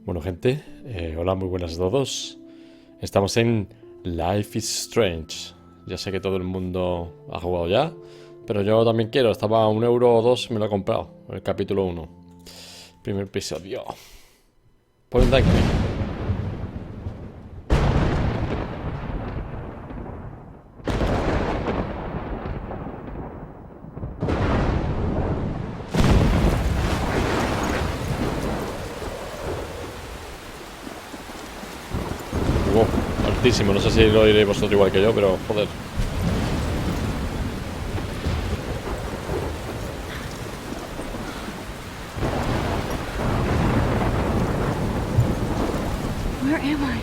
Bueno, gente, hola, muy buenas a todos. Estamos en Life is Strange. Ya sé que todo el mundo ha jugado ya, pero yo también quiero. Estaba a 1 € o 2, me lo he comprado. El capítulo 1. Primer episodio. Point like me. Altísimo, no sé si lo diréis vosotros igual que yo, pero joder. Where am I?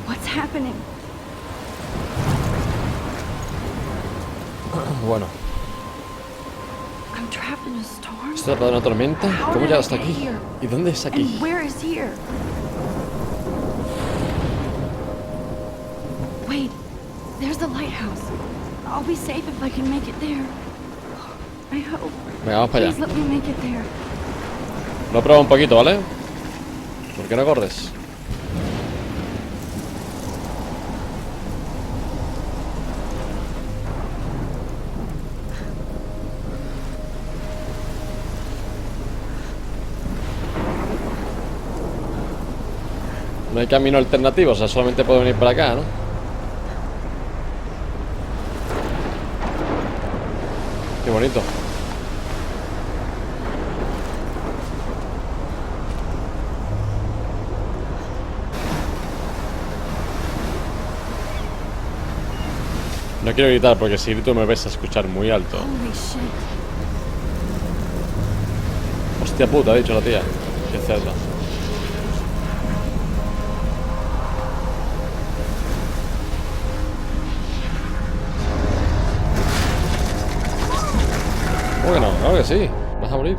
What's happening? Bueno. I'm trapped in a storm. ¿Esto es una tormenta? ¿Cómo llegas hasta aquí? ¿Y dónde es aquí? And where is here? Wait, there's the lighthouse. I'll be safe if I can make it there. I hope. Venga, vamos para Please allá. let me make it there. Lo he probado un poquito, ¿vale? ¿Por qué no corres? No hay camino alternativo, o sea, solamente puedo venir para acá, ¿no? Qué bonito. No quiero gritar porque si grito me ves a escuchar muy alto. Holy shit. Hostia puta, ha dicho la tía. Qué cerda. ¿Cómo que no? Claro que sí. Vas a morir.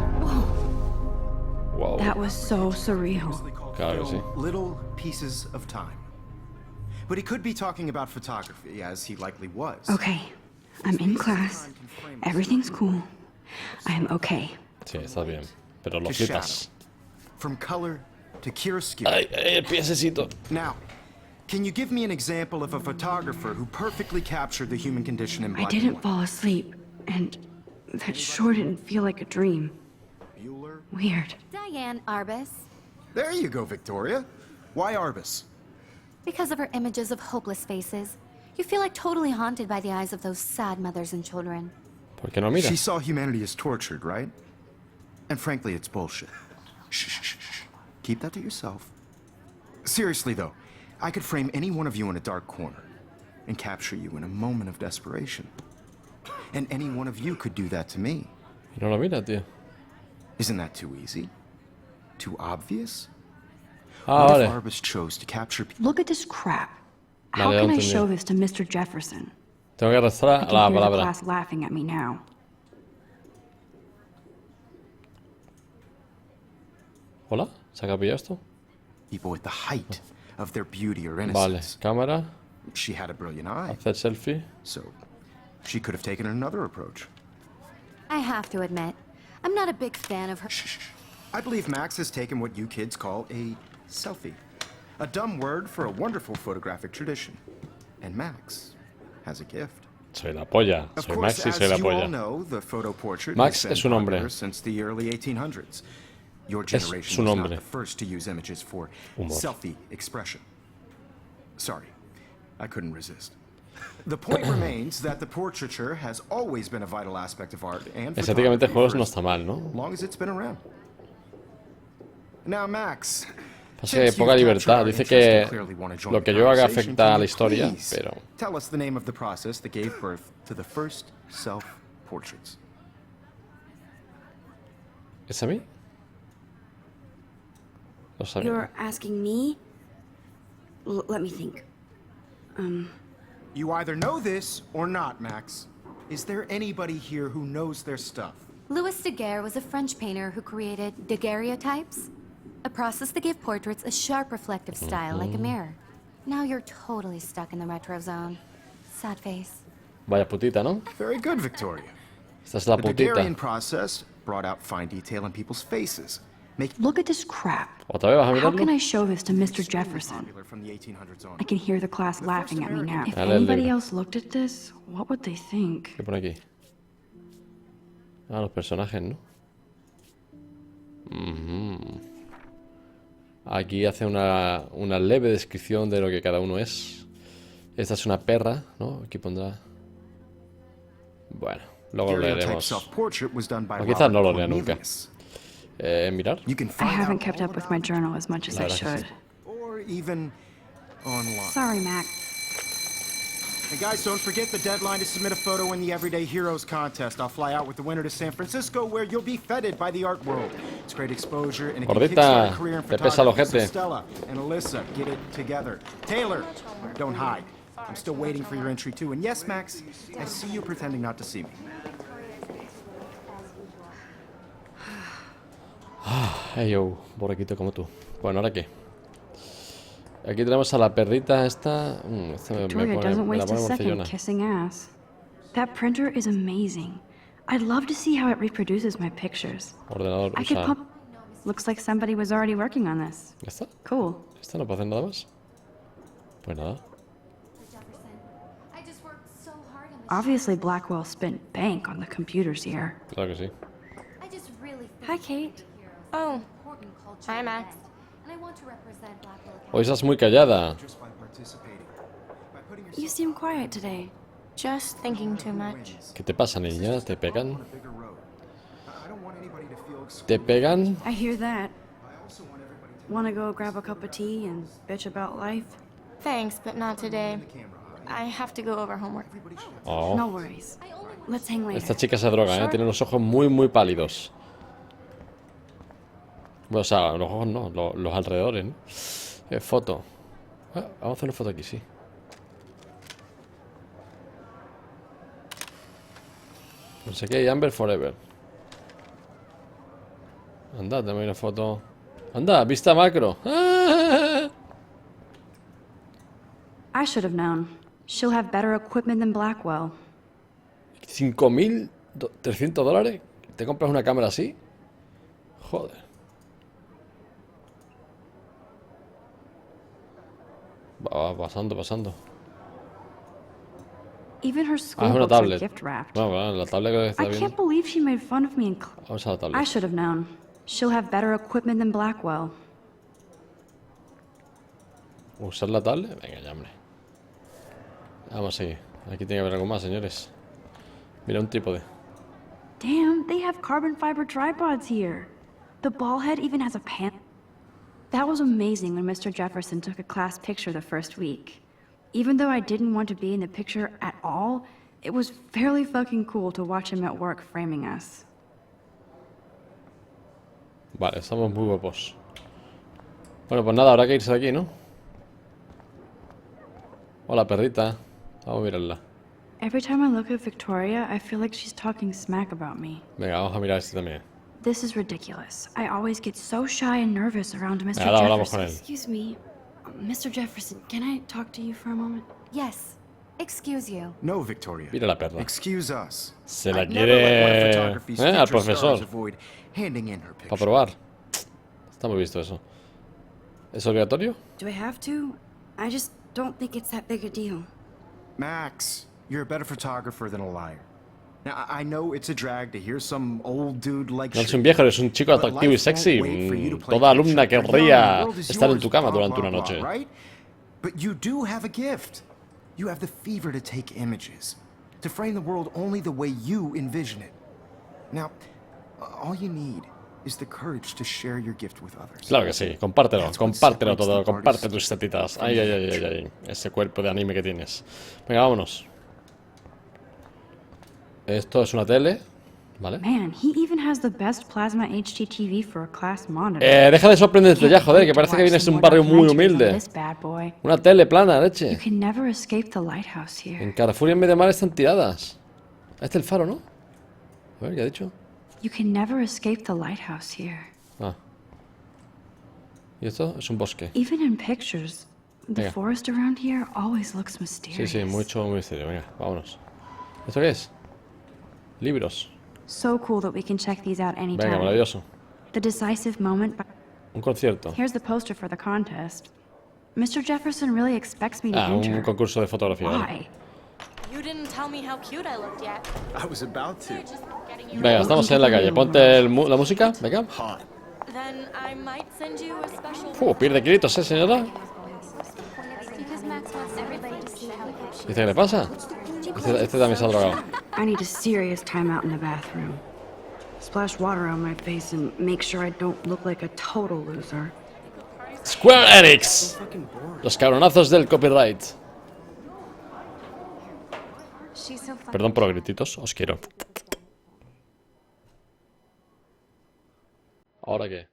Wow. That was so surreal. Claro que sí. Little pieces of time. But he could be talking about photography, as he likely was. Okay, I'm in class. Everything's cool. I'm okay. Sí, está bien. Pero lo To flipas. shadow. From color to chiaroscuro. Ay, ay, el piececito. Now, can you give me an example of a photographer who perfectly captured the human condition in I black didn't and white? fall asleep, and that sure didn't feel like a dream. Bueller? Weird. Diane Arbus. There you go, Victoria. Why Arbus? Because of her images of hopeless faces, you feel like totally haunted by the eyes of those sad mothers and children. ¿Por qué no miras? She saw humanity as tortured, right? And frankly, it's bullshit. Shh, shh, shh, shh. Keep that to yourself. Seriously, though, I could frame any one of you in a dark corner and capture you in a moment of desperation. And any one of you could do that to me. Y no lo mira, tío. Isn't that too easy? Too obvious? Ah, What if vale. Arbus chose to capture people? Look at this crap. How Vale, can I entendido. show this to Mr. Jefferson? Tengo que arrastrar I a can la hear the palabra. class laughing at me now. ¿Hola? ¿Se ha pillado esto? People at the height of their beauty or Vale. innocence. Cámara. She had a brilliant eye, Hacer selfie. so she could have taken another approach. I have to admit, I'm not a big fan of her. I believe Max has taken what you kids call a selfie. A dumb word for a wonderful photographic tradition. And Max has a gift. Soy la polla. Of Soy course, Max y soy la as you all polla. know, the photo portrait Max has es been un hombre. popular since the early 1800s. Your Es generation su was not nombre. the first to use images for Humor. selfie expression. Sorry, I couldn't resist. The point remains that the portraiture has always been a vital aspect of art and Estéticamente photography juegos for no as está mal, ¿no? long as it's been around. Now, Max, Pasa que since poca you've libertad. captured our Dice interest que and clearly wanna join lo the que yo haga conversation, afecta a can la you historia, please pero... tell us the name of the process that gave birth to the first self-portraits. ¿Es a mí? Lo sabía. You're asking me? Let me think. You either know this or not, Max. Is there anybody here who knows their stuff? Louis Daguerre was a French painter who created daguerreotypes, a process that gave portraits a sharp reflective style like a mirror. Now you're totally stuck in the retro zone. Sad face. Vaya putita, ¿no? Very good, Victoria. Esta es la The putita. Daguerrean process brought out fine detail in people's faces, Look at this crap. ¿Otra vez vas a How mirarlo? can I show this to Mr. Jefferson? Popular from the 1800s on. I can hear the class laughing at me now. If Dale el anybody libro. else looked at this, what would they think? ¿Qué pone aquí? Ah, los personajes, ¿no? Ujú. Aquí hace una leve descripción de lo que cada uno es. Esta es una perra, ¿no? Aquí pondrá... Bueno, luego lo Daguerreotype leeremos. self-portrait was done by O quizás no lo Robert lea nunca. Cornelius. Mirar. You can I find haven't out kept all up with about my it, journal as much as I La verdad que should. sí. or even online. Sorry, Mac. Hey guys, don't forget the deadline to submit a photo in the Everyday Heroes contest. I'll fly out with the winner to San Francisco, where you'll be feted by the art world. It's great exposure, and it can Gordita, kickstart a career in te pesa el photography. So ojete. Stella and Alyssa, get it together. Taylor, don't hide. I'm still waiting for your entry too. And yes, Max, I see you pretending not to see me. Hey yo, borrequito como tú. Bueno, ¿ahora qué? Aquí tenemos a la perrita esta. Esta Victoria doesn't me la waste a pone second morcillona. kissing ass. That printer is amazing. I'd love to see how it reproduces my pictures. Ordenador, I o could sea, pump... Looks like somebody was already working on this. ¿ya está? Cool. ¿Esta no puede hacer nada más? Pues nada. I just worked so hard on this. Obviously, Blackwell spent bank on the computers here. Claro que sí. I just really think Hi, Kate. Oh, important culture hi, Max. event, and I want to represent Blackwell Hoy estás muy callada. Just by participating. By putting You seem quiet today. just thinking too much. ¿Qué te pasa, niña? ¿Te pegan? on a bigger road. I don't want anybody to feel excluded. ¿Te pegan? I hear that. I also want everybody to Want to go grab a cup of tea and bitch about life? Thanks, but not today. camera. I have to go over homework. Oh. No worries. Let's hang later. Esta chica se droga, ¿eh? Tiene los ojos muy, muy pálidos. Bueno, o sea, los ojos no, los alrededores, ¿no? Foto. Ah, vamos a hacer una foto aquí, sí. No sé qué, Amber Forever. Anda, dame una foto. Anda, vista macro. ¡Ah! I should have known. She'll have better equipment than Blackwell. $5.300. ¿Te compras una cámara así? Joder. Va pasando, pasando. Even her Ah, school es una books are tablet. gift wrapped. Bueno, la tablet que está I bien. can't believe she made fun of me in Vamos a la I tablet. should have known. She'll have better equipment than Blackwell. ¿Usar la tablet? Venga, ya, hombre. Vamos a seguir. Aquí tiene que haber algo más, señores. Mira, un trípode. Damn, they have carbon fiber tripods here. The ball head even has a pan. That was amazing when Mr. Jefferson took a class picture the first week. Even though I didn't want to be in the picture at all, it was fairly fucking cool to watch him at work framing us. Vale, estamos muy guapos. Bueno, pues nada, habrá que irse de aquí, ¿no? Hola, perrita. Vamos a mirarla. Every time I look at Victoria, I feel like she's talking smack about me. Venga, vamos a mirar este también. This is ridiculous. I always get so shy and nervous around Mr. Ahora hablamos con Jefferson. él. Excuse me, Mr. Jefferson, can I talk to you for a moment? Yes. Excuse you. No, Victoria. Mira la perra. Excuse us. Se la I'd never let one of quiere... photography's Al featured profesor. stars avoid handing in her Para picture. probar. Está muy visto eso. ¿Es obligatorio? Do I have to? I just don't think it's that big a deal. Max, you're a better photographer than a liar. Now, I know it's a drag to hear some old dude like No eres un viejo, eres un chico atractivo y sexy. Toda alumna querría estar en tu cama durante una noche. Right? But you do have a gift. You have the fever to take images, to frame the world only the way you envision it. Now, all you need is the courage to share your gift with others. Claro que sí, compártelo todo, comparte tus tetitas. Ay, ay, ay, ay, ay, ese cuerpo de anime que tienes. Venga, vámonos. Esto es una tele, ¿vale? Man, he even has the best plasma HDTV for a class monitor. Deja de sorprenderte ya, joder, que parece que vienes de un barrio muy humilde. This bad boy. Una tele plana, You leche. can never escape the lighthouse here. En Carrefour y en Mediamar están tiradas. Este es el faro, ¿no? A ver, ¿qué ha dicho? You can never escape the lighthouse here. Ah. ¿Y esto? Es un bosque. Even in pictures, the Venga. forest around here always looks Sí, mysterious. sí, mucho misterio. Venga, vámonos. ¿Esto qué es? Libros. So cool that we can check these out anytime. Venga, maravilloso. The decisive moment. Un concierto. Here's the poster for the contest. Mr. Jefferson really expects me to Un enter. concurso de fotografía. ¿vale? Why? You didn't tell me how cute I looked yet. I was about to. Just getting you Venga, estamos en la calle. Ponte la música. Venga. Hot. Then I might send you a special. Pierde kilitos, señora. Because Max wants everybody to see how good Dice, ¿qué le pasa? Este también se ha drogado. I need a serious timeout in the bathroom. Splash water on my face and make sure I don't look like a total loser. Square Enix. Los cabronazos del copyright. she's so fucking Perdón por los grititos, os quiero. ¿Ahora qué?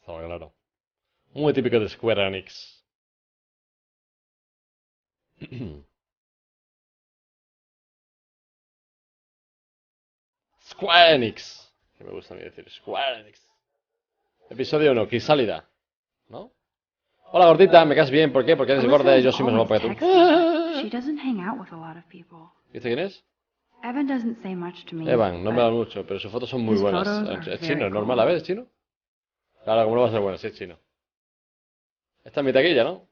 Estaba claro. Muy típico de Square Enix. Square Enix. Que me gusta a mí decir Square Enix. Episodio 1, Crisálida. ¿No? Hola gordita, me caes bien. ¿Por qué? Porque eres gorda y yo soy más guapo que tú. She doesn't hang out with a lot of people. ¿Viste quién es? Evan doesn't say much to me. Evan, no me but da mucho, pero sus fotos son muy his buenas. photos are Es chino, very es normal, cool. a ver, ¿es chino? Claro, ¿cómo no va a ser bueno si es chino? Esta es mi taquilla, ¿no?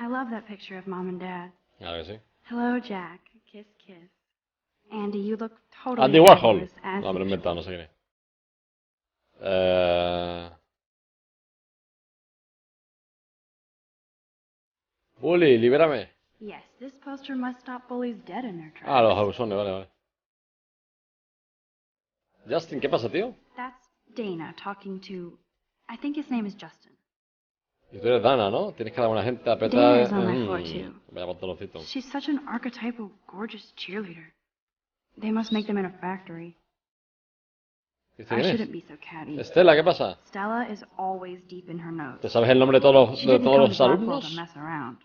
I love that picture of Mom and Dad. Claro que sí. Hello, Jack. Kiss, kiss. Andy, you look totally Andy Warhol. fabulous, as No, me lo he usual. inventado, no sé quién es. Bully, libérame. Yes, this poster must stop bullies dead in their tracks. Ah, los abusones, vale, vale. Justin, ¿qué pasa, tío? That's Dana talking to... I think his name is Justin. Y tú eres Dana, ¿no? Tienes que dar a una gente a Dana petar. is on my floor, too. Vaya pantaloncito. She's such an archetypal, gorgeous cheerleader. They must make them in a factory. ¿Viste I quién shouldn't es? be so catty. Estela, ¿qué pasa? Stella is always deep in her notes. ¿Te sabes el nombre de todos She los, de didn't todos come los to Blackwell to alumnos? mess around.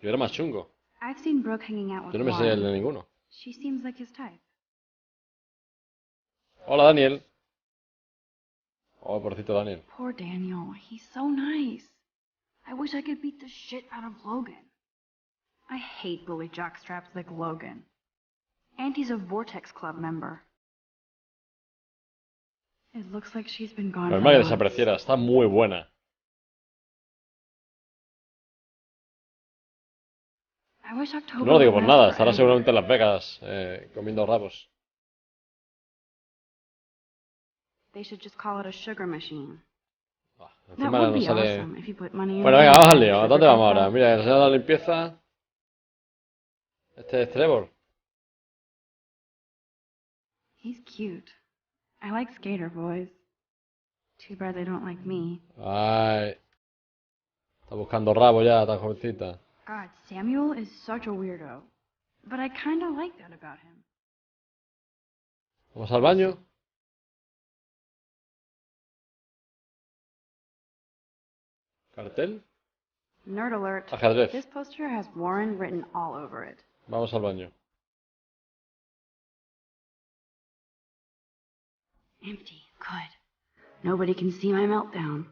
Yo era más chungo. I've seen Brooke hanging out with Yo no me sé el de Warren. ninguno. She seems like his type. Hola, Daniel. Oh, porcito Daniel. Poor Daniel. He's so nice. I wish I could beat the shit out of Logan. I hate bully jockstraps like Logan. And he's a Vortex Club member. It looks like she's been gone for Normal que months. desapareciera. Está muy buena. I wish October No lo digo would por last nada. Estará forever. seguramente en Las Vegas comiendo rabos. They should just call it a sugar machine. Ah, That encima would no be sale... awesome if you put money in Bueno, the venga, bank vamos al and lío. sugar ¿Dónde vamos comes ahora? out. Mira, el señor de la limpieza. Este es Trevor. He's cute. I like skater boys. Too bad they don't like me. Ay. Está buscando rabo ya, tan jovencita. God, Samuel is such a weirdo. But I kinda like that about him. Vamos al baño. Cartel. Nerd alert. Ajedrez. This poster has Warren written all over it. Vamos al baño. Empty. Good. Nobody can see my meltdown.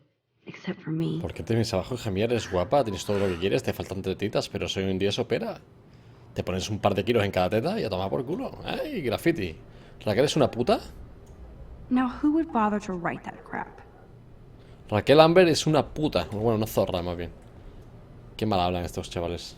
Except for me. ¿Por qué te vienes abajo, Gemier? Eres guapa, tienes todo lo que quieres, te faltan tetitas, pero hoy en día eso opera. Te pones un par de kilos en cada teta y a tomar por culo. ¡Ay, graffiti! ¿Raquel es una puta? Now, who would bother to write that crap? Raquel Amber es una puta. Bueno, una zorra, más bien. Qué mal hablan estos chavales.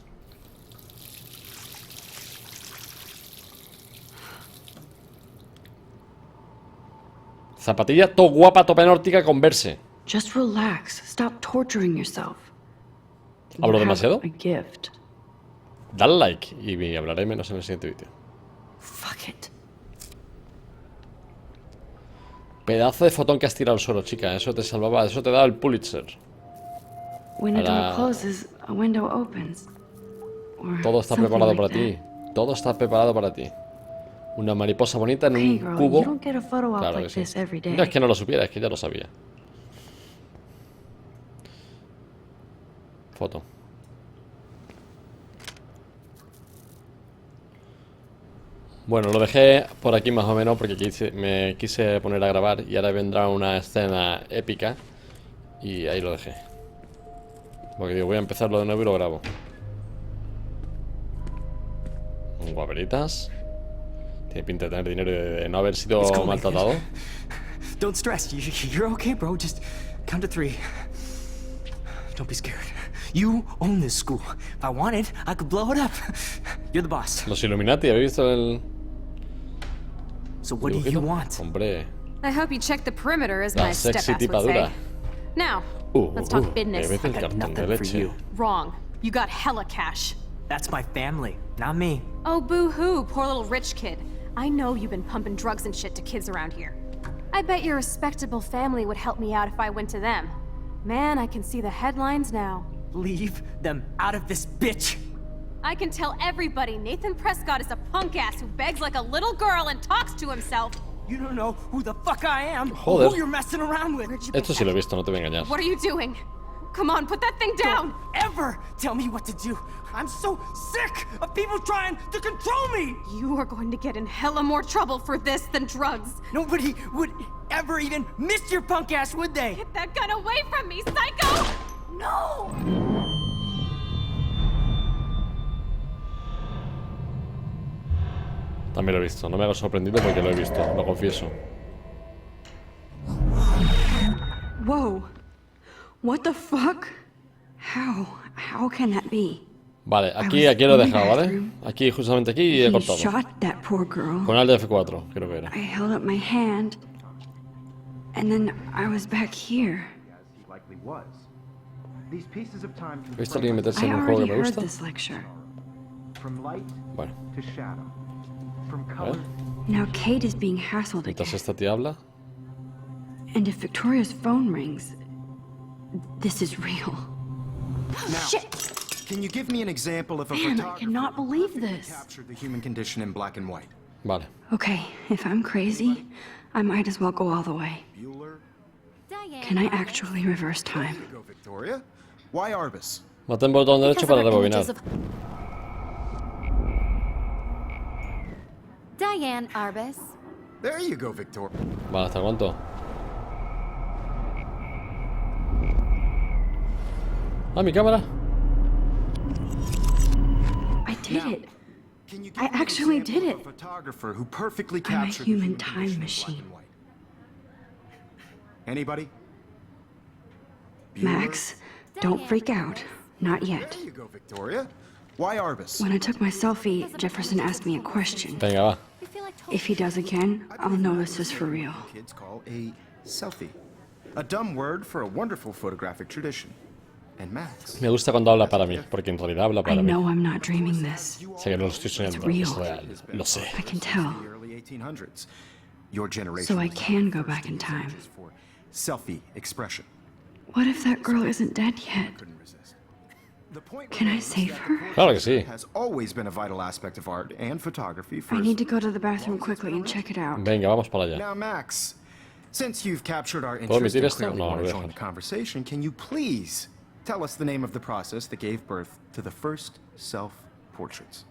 Zapatilla, to guapa, to penórtica, converse. Just relax. Stop torturing yourself. You ¿Hablo have demasiado? a gift. Dale like y hablaré menos en el siguiente vídeo. Fuck it. Pedazo de fotón que has tirado al suelo, chica. Eso te salvaba, eso te daba el Pulitzer. When a Hola. door closes, a window opens. Or Todo está something preparado like para that. ti. Todo está preparado para ti. Una mariposa bonita en Hey un girl, cubo. you don't get a photo op Claro like que sí. this every day. No es que no lo supiera, es que ya lo sabía. Foto. Bueno, lo dejé por aquí más o menos porque me quise poner a grabar y ahora vendrá una escena épica y ahí lo dejé. Porque digo, voy a empezarlo de nuevo y lo grabo. Guaperitas. Tiene pinta de tener dinero y de no haber sido maltratado. Don't stress. You're okay, bro. Just count to 3. Don't be scared. You own this school. If I wanted, I could blow it up. You're the boss. Los Illuminati, ¿habéis visto el...? So what do you want? Hombre, I hope you check the perimeter, as la my sexy step-ass would tipadura. say. Now, let's talk business. Bebete el cartón de leche. Wrong. You got hella cash. That's my family, not me. Oh, boo-hoo, poor little rich kid. I know you've been pumping drugs and shit to kids around here. I bet your respectable family would help me out if I went to them. Man, I can see the headlines now. Leave them out of this bitch. I can tell everybody Nathan Prescott is a punk ass who begs like a little girl and talks to himself. You don't know who the fuck I am. Joder. Who you're messing around with. Esto sí lo he visto, no te voy a engañar. What are you doing? Come on, put that thing down! Don't ever tell me what to do. I'm so sick of people trying to control me. You are going to get in hella more trouble for this than drugs. Nobody would ever even miss your punk ass, would they? Get that gun away from me, psycho! No! También lo he visto. No me hagas sorprendido porque lo he visto, lo confieso. Whoa. What the fuck? How can that be? Vale, aquí lo he dejado, ¿vale? Aquí, justamente aquí, he He cortado. shot that poor girl. Con el de F4, creo que era. I held up my hand, and then I was back here. He likely was. These pieces of time can ¿He visto a alguien meterse I en un juego already que me heard gusta? this lecture. from light Bueno, to shadow, from a color. ver. Now Kate is being hassled again. Mientras esta tía habla. And if Victoria's phone rings, this is real. Now, Shit! can you give me an example of a Man, I photographer cannot believe who this. captured the human condition in black and white? Vale. Okay, if I'm crazy, I might as well go all the way. Bueller? Diane, Can I Arbus. actually reverse time? Go, Victoria. Why Arbus? Mantén el botón derecho Because para of our rebobinar. images of- Diane Arbus. There you go, Victoria. Vale, ¿hasta cuánto? Ah, mi cámara. I did it. Can you I give me an actually example did of it. a photographer who perfectly I'm a captured human the time condition in machine. black and white? Anybody? Max, don't freak out. Not yet. There you go, Victoria. Why Arbus? When I took my selfie, Jefferson asked me a question. Venga, va. I feel like If he does again, I'll know this is for real. Kids call a selfie. A dumb word for a wonderful photographic tradition. And Max. Me gusta cuando habla para mí, porque en realidad habla I para mí. know I'm not dreaming this. Sé que no lo estoy soñando, It's real. es real. Lo sé. I can tell. The early 1800s. Your generation. So I was can go first back in use time. images for selfie expression. What if that girl isn't dead yet? Couldn't resist. The point Can I remains save that her? the Claro que sí. has always been a vital aspect of art and photography for I need to go to the bathroom quickly and check it out. Venga, vamos para allá. Now, Max, since you've captured our ¿Puedo interest emitir and esto? clearly No, want lo to voy a join the dejar. conversation, can you please tell us the name of the process that gave birth to the first self-portraits?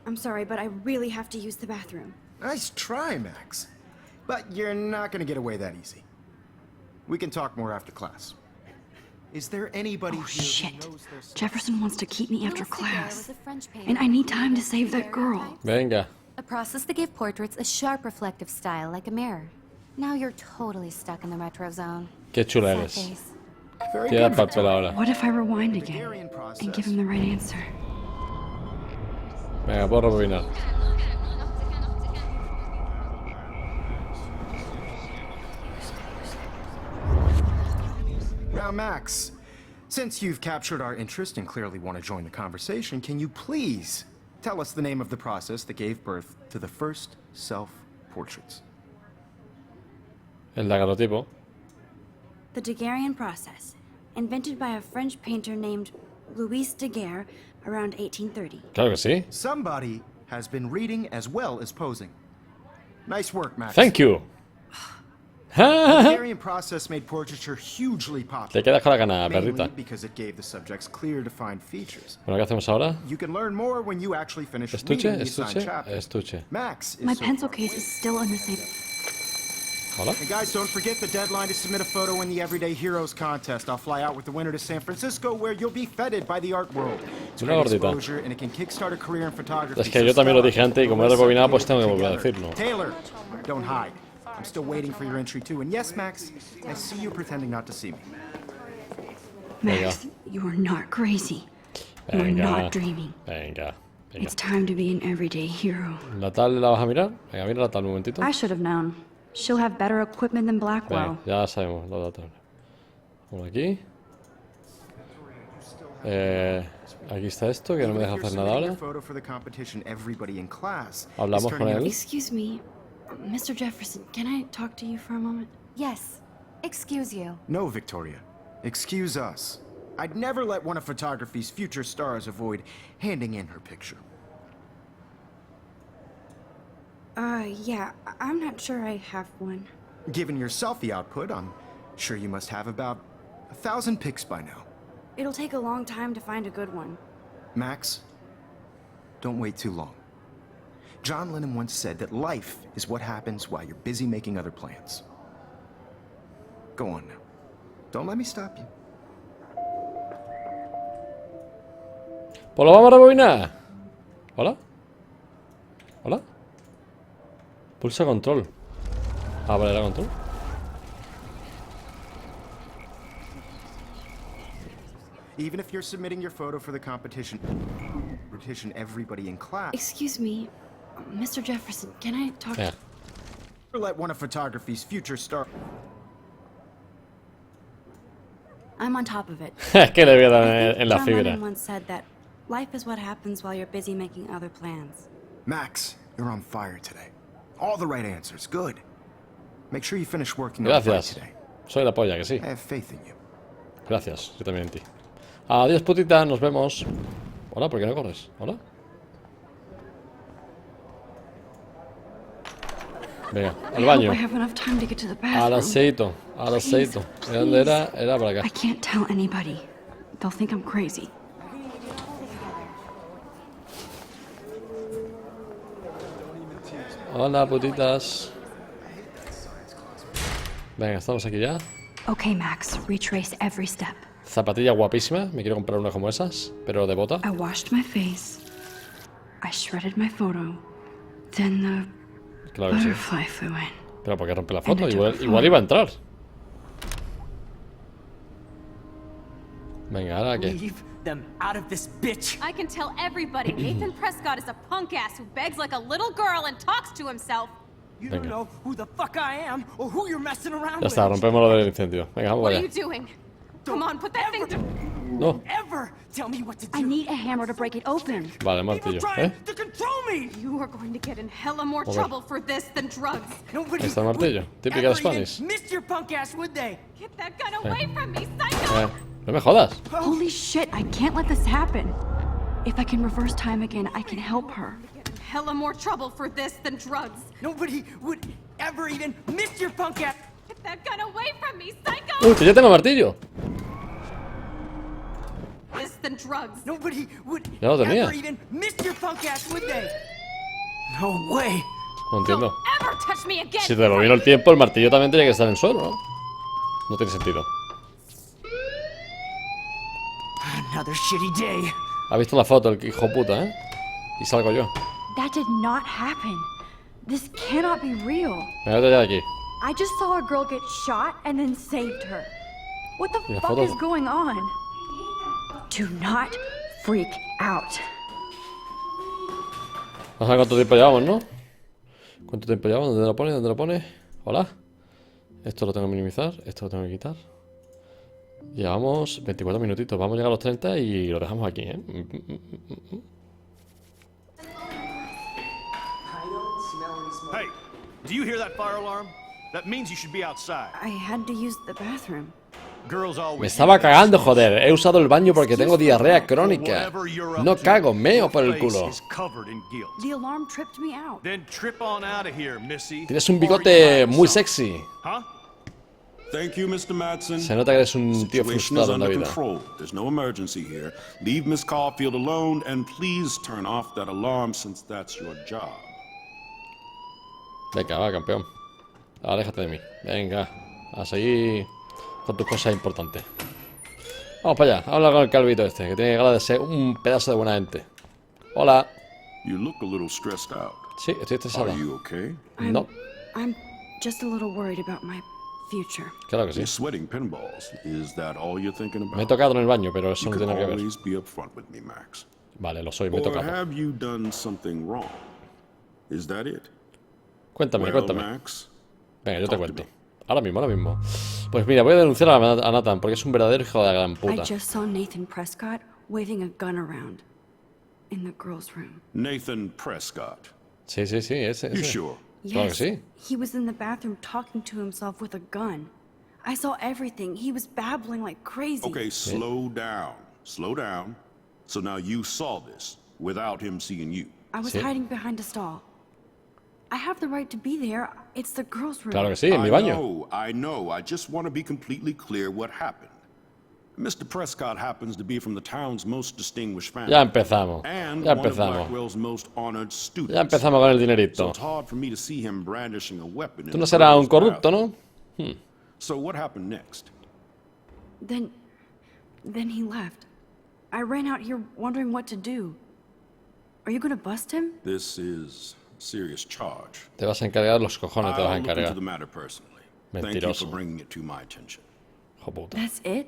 I'm sorry, but I really have to use the bathroom. Nice try, Max. But you're not going to get away that easy. We can talk more after class. Is there anybody Oh, here shit. who knows their Jefferson wants to keep me after Louis Daguerre class. was a French painter And I need who time to created save that girl. daguerreotypes, Venga. a process that gave portraits a sharp reflective style like a mirror. Now you're totally stuck in the retro zone. Qué chula Sad eres. face. Very Tira good, el papel ahora. What if I rewind again Hungarian process. and give him the right answer? Venga, puedo rebobinar. Now, Max, since you've captured our interest and clearly want to join the conversation, can you please tell us the name of the process that gave birth to the first self-portraits? El daguerrotipo. The Daguerrean process, invented by a French painter named Louis Daguerre around 1830. Claro que sí. Somebody has been reading as well as posing. Nice work, Max. Thank you. The Hungarian process made portraiture hugely Te popular, quedas con la gana, mainly perrita. because it gave the subjects clear, defined features. Bueno, ¿qué hacemos ahora? You can learn more when you actually finish Estuche, reading the assigned estuche, chapters. estuche. Max is My so pencil far case away. is still in the same. Hola. And guys, don't forget the deadline to submit a photo in the Everyday Heroes contest. I'll fly out with the winner to San Francisco, where you'll be feted by the art world. Una gordita. exposure, and it can kickstart a career in photography. Es que yo también lo dije antes y como he rebobinado, pues tengo que volver a decirlo. Taylor, don't hide. I'm still waiting for your entry too. And yes, Max, I see you pretending not to see me. Max, you are not crazy. You are Venga, not dreaming. venga, venga. It's time to be an everyday hero. ¿La tal la vas a mirar? Venga, mira la tal un momentito. I should have known. She'll have better equipment than Blackwell. Venga, ya sabemos la tal. Por aquí. Aquí está esto, que no me deja hacer nada ahora. Hablamos con él. Excuse me, Mr. Jefferson, can I talk to you for a moment? Yes. Excuse you. No, Victoria. Excuse us. I'd never let one of photography's future stars avoid handing in her picture. Yeah, I'm not sure I have one. Given your selfie output, I'm sure you must have about 1,000 pics by now. It'll take a long time to find a good one. Max, don't wait too long. John Lennon once said that life is what happens while you're busy making other plans. Go on now. Don't let me stop you. Pues lo vamos a rebobinar. ¿Hola? ¿Hola? Pulsa control. Ah, vale, era control. Even if you're submitting your photo for the competition, everybody in class. Excuse me, Mr. Jefferson, can I talk Venga. Never let one of photography's future stars. I'm on top of it. Es que le voy a dar I think en la John fibra. Lennon once said that life is what happens while you're busy making other plans. Max, you're on fire today. All the right answers. Good. Make sure you finish working on it Gracias. today. Soy la polla, que sí. I have faith in you. Gracias, yo también en ti. Adiós, putita, nos vemos. Hola, ¿por qué no corres? Hola. Venga, al baño. I have enough time to get to the Al bathroom. aceito, al aceito. ¿De dónde era? Era por acá. I can't tell anybody. They'll think I'm crazy. Hola, putitas. Venga, estamos aquí ya. Okay, Max, retrace every step. Zapatilla guapísima. Me quiero comprar una como esas, pero de bota. I washed my face. I shredded my photo. Then the Claro que sí. butterfly flew in. Pero ¿por qué rompe la foto? And I Igual, took a igual photo. iba a entrar. Venga, ¿ahora qué? Leave them out of this bitch. I can tell everybody Nathan Prescott is a punk ass who begs like a little girl and talks to himself. You don't Venga. know who the fuck I am or who you're messing around Ya with. está, rompemos lo del incendio. Venga, vamos What are allá. you doing? Come on, put that thing to... No. Ever tell me what to do. I need a hammer to break it open. Vale, People martillo. trying to control me. You are going to get in hella more Joder. trouble for this than drugs. Nobody Ahí está el martillo. would Típica de ever even Spanish. miss your punk ass, would they? Get that gun away from me, psycho! No me jodas. Holy shit, I can't let this happen. If I can reverse time again, I can help her. Get in hella more trouble for this than drugs. Nobody would ever even miss your punk ass. Get that gun away from me, psycho! Uy, que ya tengo martillo. This than drugs. Nobody would Ya lo tenía. ever even miss your punk ass, would they? No way. No entiendo. Don't ever touch me again. Si te rebobino el tiempo, el martillo también tiene que estar en el suelo, ¿no? No tiene sentido. Another shitty day. Ha visto la foto el hijo puta, ¿eh? Y salgo yo. That did not happen. This cannot be real. Venga, vete ya de aquí. I just saw a girl get shot and then saved her. What the Y la fuck foto- is going on? Do not freak out. Vamos a ver cuánto tiempo llevamos, ¿no? ¿Cuánto tiempo llevamos? ¿Dónde lo pone? ¿Dónde lo pone? Hola. Esto lo tengo que minimizar. Esto lo tengo que quitar. Llevamos 24 minutitos. Vamos a llegar a los 30 y lo dejamos aquí, ¿eh? Hey, do you hear that fire alarm? That means you should be outside. I had to use the bathroom. Girls always Me estaba cagando, joder. He usado el baño porque tengo diarrea crónica. No cago, meo por el culo. is covered in guilt. The alarm tripped me out. Then trip on out of here, Missy. Tienes un or you bigote might muy something. sexy. Huh? Thank you, Mr. Madsen. Se nota que eres un tío Situation is frustrado en la under vida. control. There's no emergency here. Leave Miss Caulfield alone and please turn off that alarm since that's your job. Venga, va, campeón. Aléjate de mí. Venga, a seguir con tus cosas importantes. Vamos para allá. Habla con el calvito este, que tiene ganas de ser un pedazo de buena gente. Hola. You look a little stressed out. Sí, estoy estresada. Are you okay? No, I'm just a little worried about my future. claro que sí. You're sweating pinballs. Is that all you're thinking about? Me he tocado en el baño, pero eso You no can tiene nada que ver. always be upfront with me, Max. Vale, lo soy, me he Or tocado. have you done something wrong? Is that it? Cuéntame, Well, cuéntame. Max, Venga, yo te talk to cuento. me. Ahora mismo, ahora mismo. Pues mira, voy a denunciar a Nathan porque es un verdadero hijo de la gran I puta. just saw Nathan Prescott waving a gun around in the girls' room. Nathan Prescott. Sí, sí, sí, ese. You ese. sure? Claro que sí. He was in the bathroom talking to himself with a gun. I saw everything. He was babbling like crazy. Okay, slow down. Slow down. So now you saw this without him seeing you. I was Sí. hiding behind a stall. I have the right to be there. It's the girls' room. Claro que sí, en mi baño. I know. I just want to be completely clear what happened. Mr. Prescott happens to be from the town's most distinguished family. Ya empezamos. And Ya one of empezamos. Blackwell's most honored students. Ya empezamos con el So dinerito. it's hard for me to see him brandishing a weapon in Tú no the serás un girls' corrupto, bathroom. ¿no? So what happened next? Then he left. I ran out here wondering what to do. Are you gonna bust him? This is a serious charge. Te vas a encargar los cojones, te vas a I'll look into encargar. the matter personally. Thank you Mentiroso. for bringing it to my attention. Hijo puta. That's it?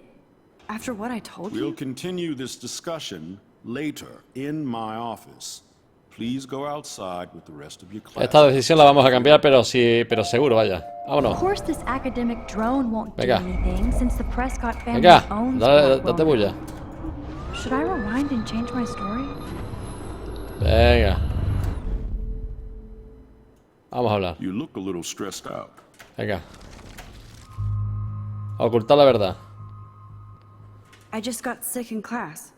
After what I told We'll you? continue this discussion later in my office. Please go outside with the rest of your class. Esta decisión la vamos a cambiar, pero sí, pero seguro, vaya. Vámonos. Of course, this academic drone won't do Venga. anything since the Prescott family Venga, owns date Blackwell. bulla. Should I rewind and change my story? Venga. Vamos a hablar. You look a little stressed out. Venga. A ocultar la verdad. I just got sick in class.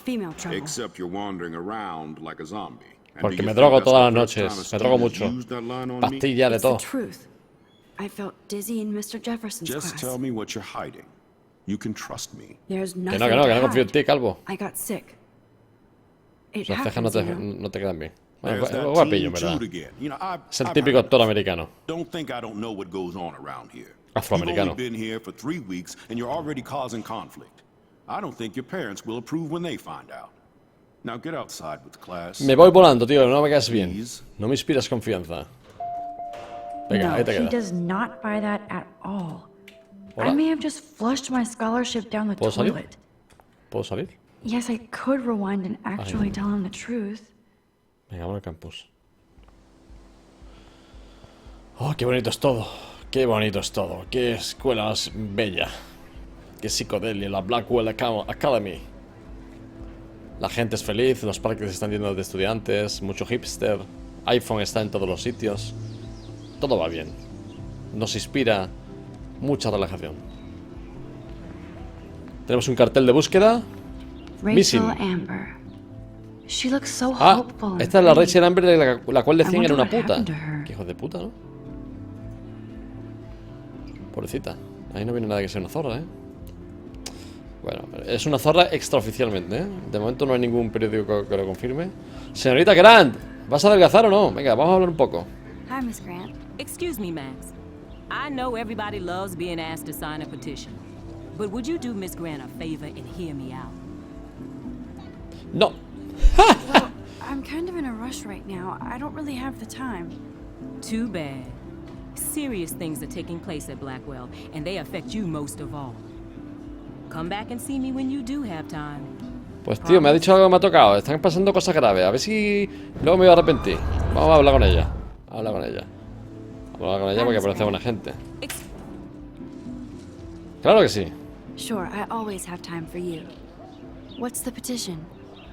Female trouble. Except you're wandering around like a zombie. And Porque do you me think drogo that's the todas las first time noches. a Me drogo student mucho. has used that line on me? Pastilla de It's the todo. truth. I felt dizzy in Mr. Jefferson's Just class. tell me what you're hiding. You can trust me. There's Que nothing no, que no, que no to confío en hide. ti, calvo. I got sick. It Las cejas no happens, te, you know? no te quedan bien. Bueno, There's that guapillo, en teen verdad. Jude again. You know, Es el I've típico heard actor it. americano. Don't think I don't know what goes on around here. Afroamericano. You've only been here for 3 weeks and you're already causing conflict. I don't think your parents will approve when they find out. Now get outside with the class. Me voy volando, tío, no me caes bien. Please. No me inspiras confianza. Venga, No, ahí te he quedas. does not buy that at all. Hola. I may have just flushed my scholarship down the ¿Puedo salir? toilet. ¿Puedo salir? Yes, I could rewind and actually tell him the truth. Venga, vamos al campus. Oh, qué bonito es todo. Qué bonito es todo. Qué escuela más bella. Qué psicodelia, la Blackwell Academy. La gente es feliz, los parques están llenos de estudiantes, mucho hipster, iPhone está en todos los sitios. Todo va bien. Nos inspira mucha relajación. Tenemos un cartel de búsqueda. Missing. Rachel Amber. She looks so Ah, hopeful and esta es la pretty. Rachel Amber de la cual decían I era wonder una what puta. happened to her. Qué hijo de puta, ¿no? Pobrecita. Ahí no viene nada que sea una zorra, ¿eh? Bueno, es una zorra extraoficialmente, ¿eh? De momento no hay ningún periódico que lo confirme. Señorita Grant, ¿vas a adelgazar o no? Venga, vamos a hablar un poco. Hi, Miss Grant. Excuse me, Max. I know everybody loves being asked to sign a petition. But would you do Miss Grant a favor and hear me out? No. Well, I'm kind of in a rush right now. I don't really have the time. Too bad. Serious things are taking place at Blackwell, and they affect you most of all. Come back and see me when you do have time. Pues tío, me ha dicho algo que me ha tocado. Están pasando cosas graves. A ver si luego me voy a arrepentir. Vamos a hablar con ella. Vamos a hablar con ella. Vamos a hablar con ella porque parece buena gente. Claro que sí. Sure, I always have time for you. What's the petition?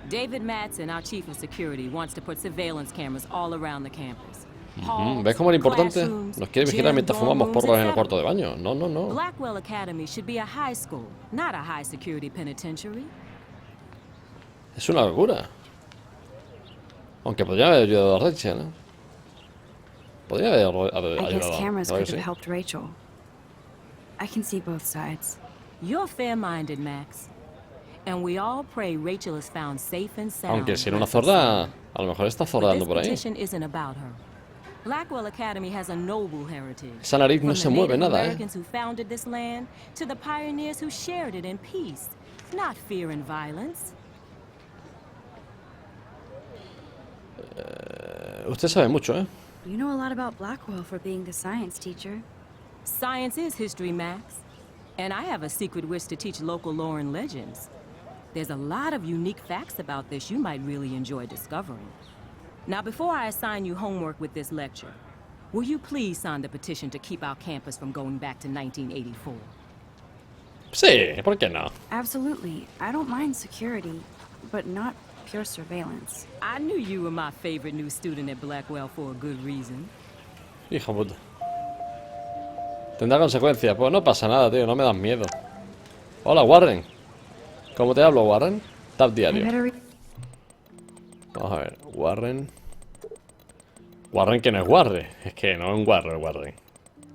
David Madsen, our chief of security, wants to put surveillance cameras all around the campus. ¿Ves cómo era importante? Classrooms, Nos quiere vigilar gym, mientras dorm fumamos rooms, porros en el etc. cuarto de baño. No, no, no. Blackwell Academy should be a high school, not a high security penitentiary. Es una locura. Aunque podría haber ayudado a Rachel, ¿eh? Podría haber I guess ayudado. cameras ¿Verdad could que have sí? helped Rachel. I can see both sides. You're fair-minded, Max. And we all pray Rachel is found safe and sound. Aunque si era una zorda, a lo mejor está But this zordando por ahí. petition isn't about her. Blackwell Academy has a noble heritage. Esa nariz no From se the mueve Native nada, Americans who founded this land to the pioneers who shared it in peace, not fear and violence. Usted sabe mucho, ¿eh? You know a lot about Blackwell for being the science teacher. Science is history, Max. And I have a secret wish to teach local lore and legends. There's a lot of unique facts about this you might really enjoy discovering. Now, before I assign you homework with this lecture, will you please sign the petition to keep our campus from going back to 1984? Sí, ¿por qué no? Absolutely. I don't mind security, but not pure surveillance. I knew you were my favorite new student at Blackwell for a good reason. Hija puta. Tendrá consecuencias. Pues no pasa nada, tío. No me das miedo. Hola, Warren. ¿Cómo te hablo, Warren? Tab diario. Vamos a ver. Warren. Warren, que no es Warren. Es que no es un Warren, Warren.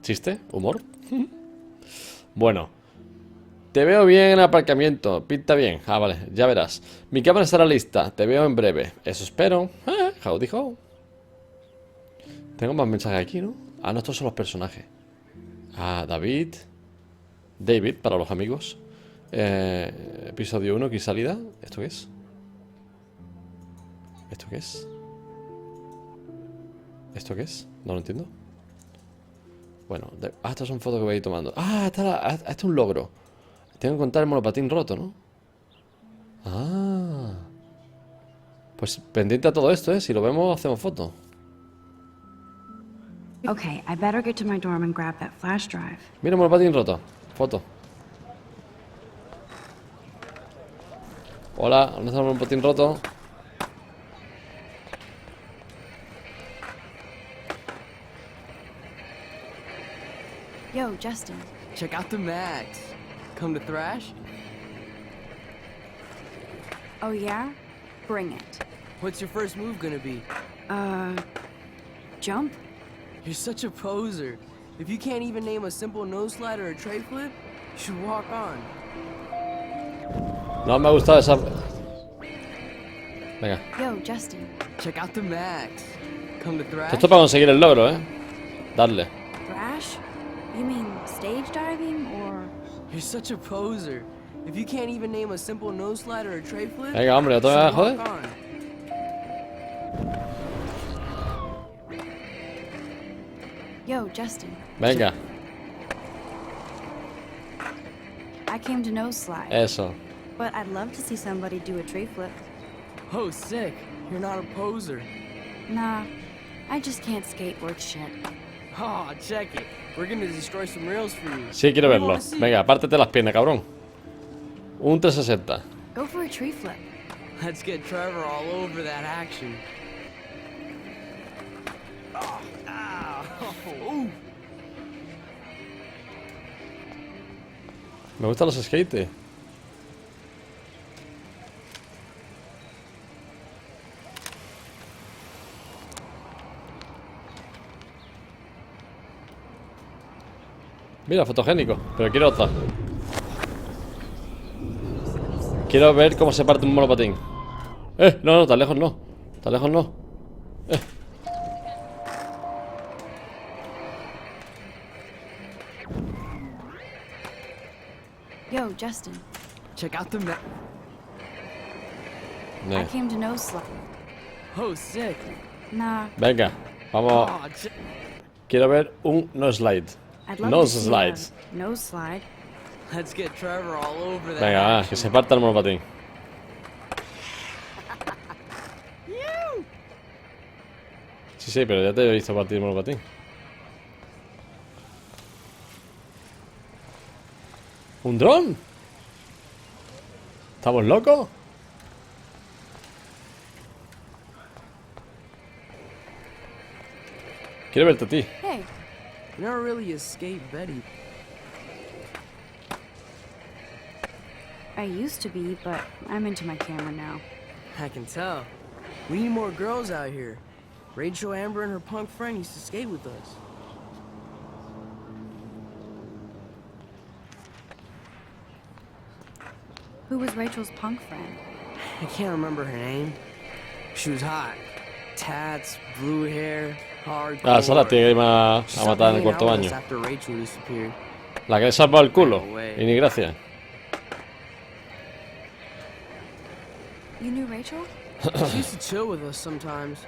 ¿Chiste? ¿Humor? Bueno. Te veo bien en el aparcamiento. Pinta bien. Ah, vale. Ya verás. Mi cámara estará lista. Te veo en breve. Eso espero. Howdy ho. Tengo más mensajes aquí, ¿no? Ah, no, estos son los personajes. Ah, David. David, para los amigos. Episodio 1, ¿qué salida? ¿Esto qué es? ¿Esto qué es? ¿Esto qué es? No lo entiendo. Bueno, estas son fotos que voy a ir tomando. Ah, esto es un logro. Tengo que contar el monopatín roto, ¿no? Ah. Pues pendiente a todo esto, ¿eh? Si lo vemos, hacemos foto. Okay, I better get to my dorm and grab that flash drive. Mira, monopatín roto. Foto. Hola, ¿dónde está el monopatín roto? Yo, Justin. Check out the Max. Come to thrash? Oh, yeah? Bring it. What's your first move gonna be? Jump? You're such a poser. If you can't even name a simple nose slide or a tray flip, you should walk on. No me ha gustado esa... Venga. Yo, Justin. Check out the Max. Come to thrash? Esto es para conseguir el logro, ¿eh? Darle. Thrash? You mean stage diving or... You're such a poser. If you can't even name a simple nose slide or a tray flip, Venga, hombre, ¿no te vas a joder? walk on. Yo, Justin. Venga, I came to nose slide. eso. But I'd love to see somebody do a tray flip. Oh, sick. You're not a poser. Nah, I just can't skate worth shit. Oh, check it. We're gonna destroy some rails for you. Sí, quiero verlo. Venga, apártate las piernas, cabrón. Un 360. Go for a tree flip. Let's get Trevor all over that action. Oh, ow. Ooh. Me gustan los skates. Mira, fotogénico. Pero quiero otra. Quiero ver cómo se parte un monopatín. No, no, tan lejos no. Tan lejos no. Yo, Justin. Check out the map. I came to nose slide. Oh, sick. Nah, Venga, vamos. Oh, Quiero ver un no slide. I'd love Nose to see slides. a nose slide. let's get Trevor all over that Venga, va, action. que se parta el monopatín. Sí, sí, pero ya te he visto partir el monopatín. ¿Un dron? ¿Estamos locos? Quiero verte a ti. Hey, You're not really a skate Betty. I used to be, but I'm into my camera now. I can tell. We need more girls out here. Rachel, Amber, and her punk friend used to skate with us. Who was Rachel's punk friend? I can't remember her name. She was hot. Tats, blue hair. Ah, esa la tiene que ir a matar en el cuarto baño. La que le salva el culo. Y ni gracias. You knew Rachel? She used to chill with us sometimes.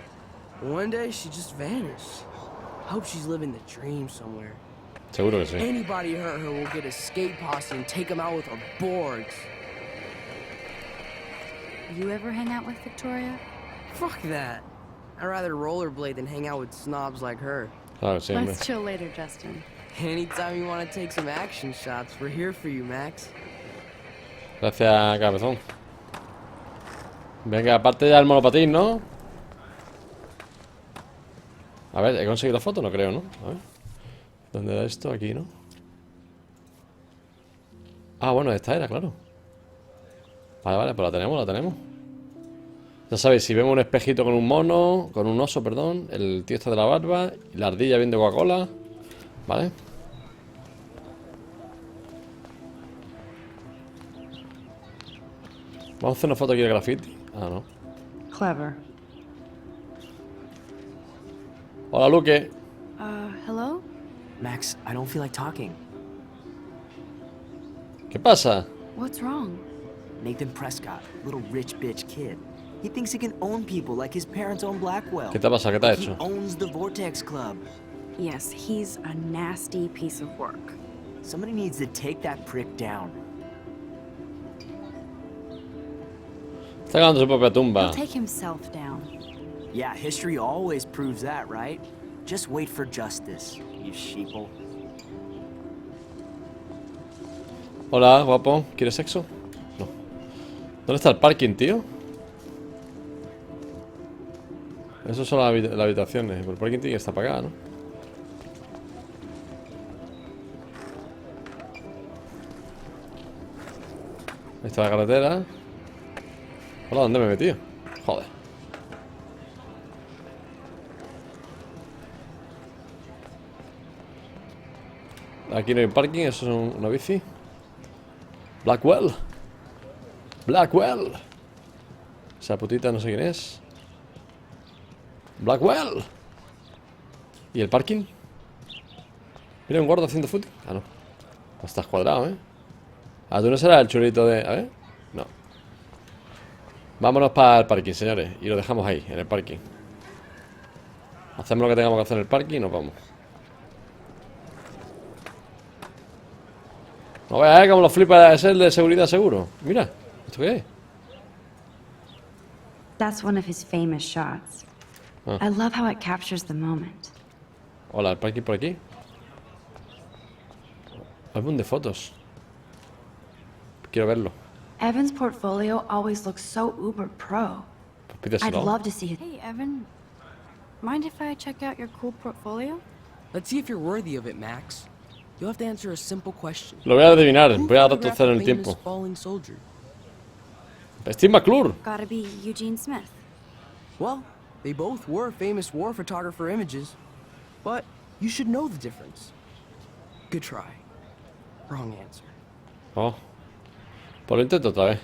One day she just vanished. I hope she's living the dream somewhere. Seguro que sí. Anybody hurt her will get a skate posse and take them out with our boards. You ever hang out with Victoria? Fuck that. I'd rather rollerblade than hang out with snobs like her. Claro, sí, hombre. Let's chill later, Justin. Anytime you want to take some action shots, we're here for you, Max. Gracias, cabezón. Venga, aparte ya el monopatín, ¿no? A ver, ¿he conseguido la foto? No creo, ¿no? A ver. ¿Dónde era esto? Aquí, ¿no? Ah, bueno, esta era, claro. Vale, vale, pues la tenemos. Ya sabéis, si vemos un espejito con un mono, con un oso, perdón, el tío está de la barba, y la ardilla viendo Coca-Cola, ¿vale? Vamos a hacer una foto aquí de graffiti. Ah, no. Clever. Hola, Luque. Hello? Max, I don't feel like talking. ¿Qué pasa? What's wrong? Nathan Prescott, little rich bitch kid. He thinks he can own people like his parents own Blackwell. ¿Qué te pasa? ¿Qué te ha He hecho? owns the Vortex Club. Yes, he's a nasty piece of work. Somebody needs to take that prick down. Está ganando su propia tumba. He'll take himself down. Yeah, history always proves that, right? Just wait for justice, you sheeple. Hola, guapo. ¿Quieres sexo? No. ¿Dónde está el parking, tío? Eso son las habitaciones. Pero el parking tiene que estar apagado, ¿no? Ahí está la carretera. Hola, ¿dónde me he metido? Joder. Aquí no hay parking, eso es una bici. Blackwell. Blackwell. Esa putita no sé quién es. Blackwell. ¿Y el parking? Mira, un guarda haciendo footing. Ah, no. Estás cuadrado, ¿eh? Ah, tú no serás el chulito de... A ver. No. Vámonos para el parking, señores. Y lo dejamos ahí, en el parking. Hacemos lo que tengamos que hacer en el parking y nos vamos. No voy a ver cómo lo flipa ese el de seguridad seguro. Mira, ¿esto qué es? That's one of his famous shots. Ah. I love how it captures the moment. Hola, el parking por aquí. Álbum de fotos. Quiero verlo. Evan's portfolio always looks so uber pro. Pues I'd pídeselo. love to see it. Hey, Evan. Mind if I check out your cool portfolio? Let's see if you're worthy of it, Max. You'll have to answer a simple question. Lo voy a adivinar. Who Voy a photographed retroceder en the el famous tiempo. falling soldier? Steve McClure. Gotta be Eugene Smith. Well, they both were famous war photographer images, but you should know the difference. Good try. Wrong answer. Oh. Pues lo intento otra vez.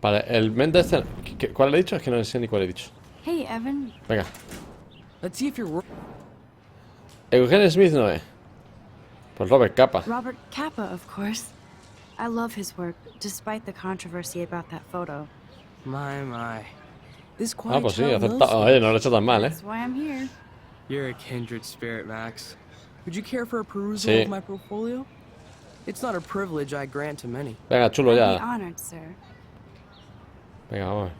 Vale, el men de este... ¿Cuál he dicho? Es que no sé ni cuál he dicho. Hey, Evan. Venga. Let's see if you're... Eugene Smith no es. Pues Robert Capa. Robert Capa, of course. I love his work, despite the controversy about that photo. My. This Ah, quiet pues sí, child knows aceptado. Oye, no lo he hecho tan mal, ¿eh? That's why I'm here. You're a kindred spirit, Max. Would you care for a perusal Sí. of my portfolio? It's not a privilege I grant to many. Venga, chulo I'd be ya. honored, sir. Venga, vamos a ver.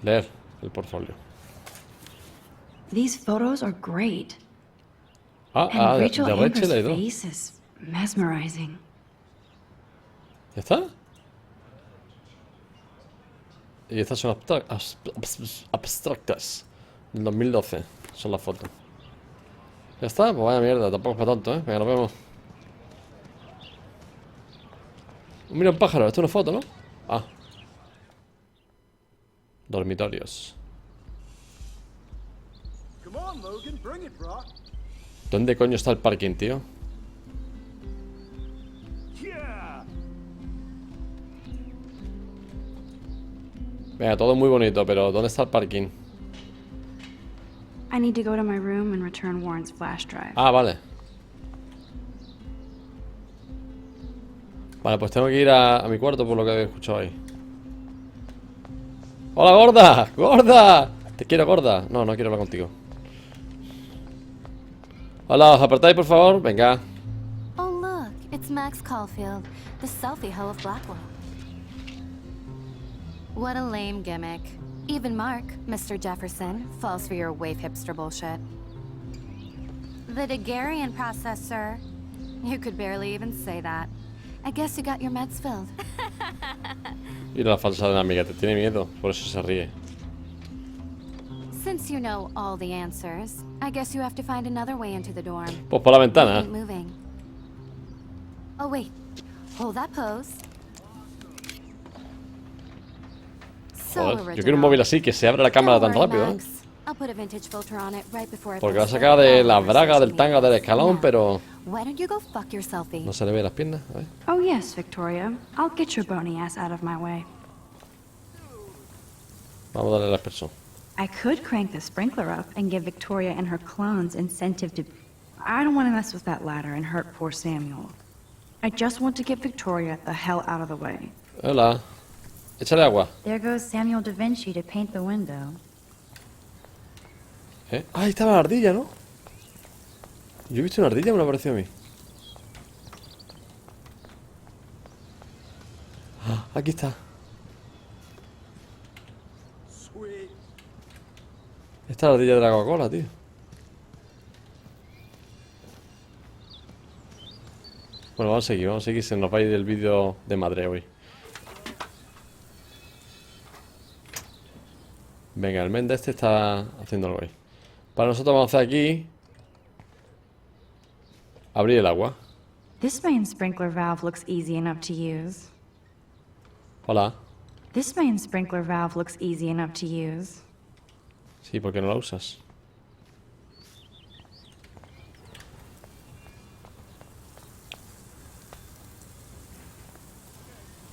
Leer el portfolio. These photos are great. Ah, And de Rachel Rachel Amber's hay dos. face is mesmerizing. ¿Ya está? Y estas son abstractas. Del 2012. Son las fotos. ¿Ya está? Pues vaya mierda, tampoco es para tanto, ¿eh? Venga, nos vemos. Mira un pájaro, esto es una foto, ¿no? Ah. Dormitorios. Come on, Logan, bring it, bro. ¿Dónde coño está el parking, tío? Yeah. Venga, todo muy bonito, pero ¿dónde está el parking? I need to go to my room and return Warren's flash drive. Ah, vale. Vale, pues tengo que ir a mi cuarto por lo que he escuchado ahí. ¡Hola, gorda! ¡Gorda! Te quiero, gorda. No, no quiero hablar contigo. Hola, ¿os apartáis, por favor? Venga. Oh, look, it's Max Caulfield, the selfie hoe of Blackwell. What a lame gimmick. Even Mark, Mr. Jefferson, falls for your wave hipster bullshit. The Daguerrean process, sir. You could barely even say that. I guess you got your meds filled. Y la falsa dinámica, te tiene miedo, por eso se ríe. Since you know all the answers, I guess you have to find another way into the dorm. Pues por la ventana. Keep moving. Oh wait, hold that pose. Joder, yo quiero un móvil así, que se abra la cámara tan rápido, ¿eh? I'll put a vintage filter on it right before I Porque la post it. saca de la braga, del tanga, del escalón, pero Why don't you go fuck your selfie? no se le ve las piernas. A ver. Oh yes, Victoria. I'll get your bony ass out of my way. Vamos a darle a la persona. I could crank the sprinkler up and give Victoria and her clones incentive to... I don't want to mess with that ladder and hurt poor Samuel. I just want to get Victoria the hell out of the way. Hola. Échale agua. There goes Samuel da Vinci to paint the window. ¿Eh? Ah, ahí estaba la ardilla, ¿no? Yo he visto una ardilla, me lo ha parecido a mí. Ah, aquí está. Esta es la ardilla de la Coca-Cola, tío. Bueno, vamos a seguir, se nos va a ir el vídeo de madre hoy. Venga, el Menda este está haciendo algo ahí. Para nosotros vamos a hacer aquí abrir el agua. This main sprinkler valve looks easy enough to use. Hola. This main sprinkler valve looks easy enough to use. Sí, ¿por qué no la usas?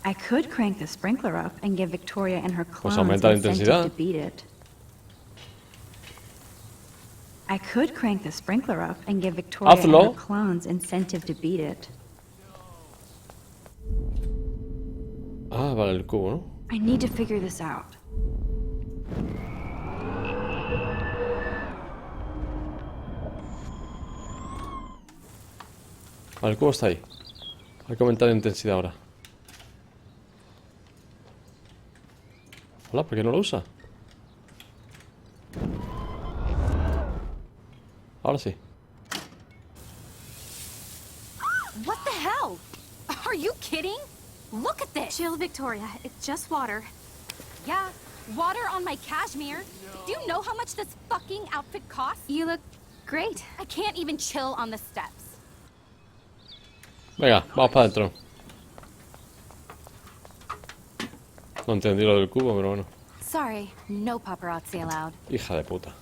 I could crank the sprinkler up and give Victoria and her Pues clones aumenta la incentive intensidad. to beat it. I could crank the sprinkler up and give Victoria and Hazlo. her clones incentive to beat it. Ah, vale, el cubo, ¿no? I need to figure this out. Vale, el cubo está ahí. Hay que aumentar la intensidad ahora. Hola, ¿por qué no lo usa? Ahora sí. What the hell? Are you kidding? Look at this! Chill, Victoria. It's just water. Yeah, water on my cashmere. Do you know how much this fucking outfit costs? You look great. I can't even chill on the steps. Venga, vamos para adentro. No entendí lo del cubo, pero bueno. Sorry, no paparazzi allowed. Hija de puta.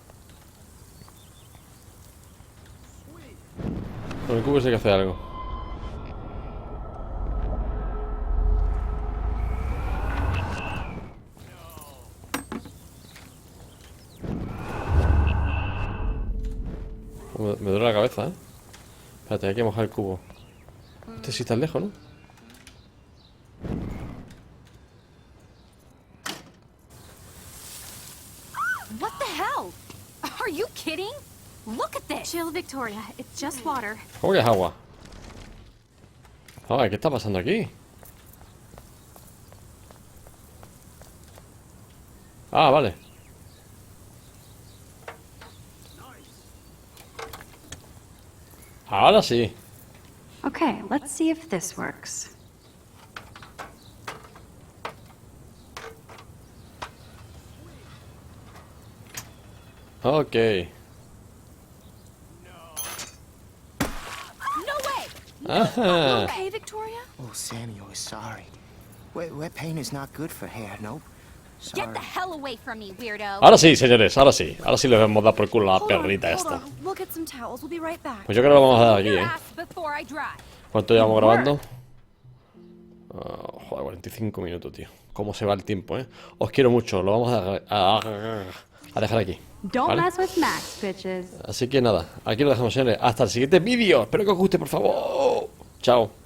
Con el cubo sí hay que hacer algo. Me duele la cabeza, ¿eh? Espérate, hay que mojar el cubo. Este sí está lejos, ¿no? What the hell? Are you kidding? Look at this! Chill, Victoria. It's just water. ¿Cómo que es agua? Ah, ¿qué está pasando aquí? Ah, vale. Ahora sí. Okay, let's see if this works. Ok. No way! Ajá. Okay, Victoria? Oh, Samuel is sorry. Wet paint is not good for hair, nope. Sorry. Get the hell away from me, weirdo. Ahora sí, señores, ahora sí. Ahora sí le hemos dado por culo a la Hold on, perrita hold esta. on. We'll get some towels. We'll be right back. Pues yo creo que lo vamos a dar aquí, Your ¿eh? ass before I drive. ¿Cuánto llevamos grabando? Joder, 45 minutos, tío. Cómo se va el tiempo, ¿eh? Os quiero mucho. Lo vamos a dejar aquí. Don't ¿vale? mess with Max, bitches. Así que nada, aquí lo dejamos, señores. Hasta el siguiente vídeo. Espero que os guste, por favor. Chao.